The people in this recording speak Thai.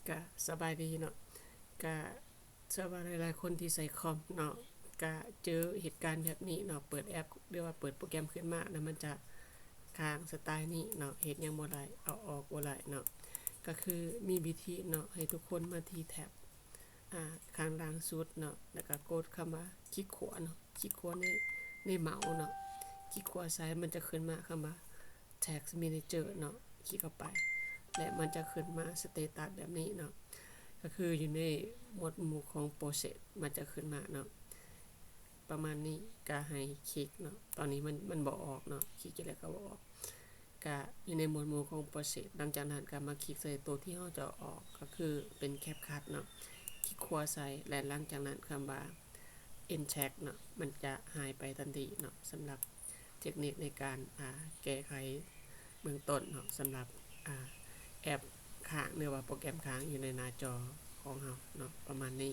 ก็สบายดีเนาะก็เชื่อว่าหลายๆคนที่ใส่คอมเนาะก็เจอเหตุการณ์แบบนี้เนาะเปิดแอปหรือว่าเปิดโปรแกรมขึ้นมาแล้วมันจะค้างสไตล์นี้เนาะเฮ็ดหยังบ่ได้เอาออกบ่ได้เนาะก็คือมีวิธีเนาะให้ทุกคนมาที่แท็บข้างล่างสุดเนาะแล้วก็กดคำว่าคลิกขวาเนาะคลิกขวาในเมาส์เนาะคลิกขวาซ้ายมันจะขึ้นมาคำว่า Tax Manager เนาะคลิกเข้าไปและมันจะขึ้นมาสเตตัสแบบนี้เนาะก็คืออยู่ในหมวดหมู่ของโปรเซสมันจะขึ้นมาเนาะประมาณนี้ก็ให้คลิกเนาะตอนนี้มันบ่ออกเนาะคลิกแล้วก็บ่ออกก็อยู่ในหมวดหมู่ของโปรเซสหลังจากนั้นก็มาคลิกใส่ตัวที่เราจะออกก็คือเป็นแคปคัทเนาะคลิกขวาใส่และหลังจากนั้นคำว่า Incheck เนาะมันจะหายไปทันทีเนาะสำหรับเทคนิคในการแก้ไขเบื้องต้นเนาะสำหรับแอปค้างหรือว่าโปรแกรมค้างอยู่ในหน้าจอของเราเนาะประมาณนี้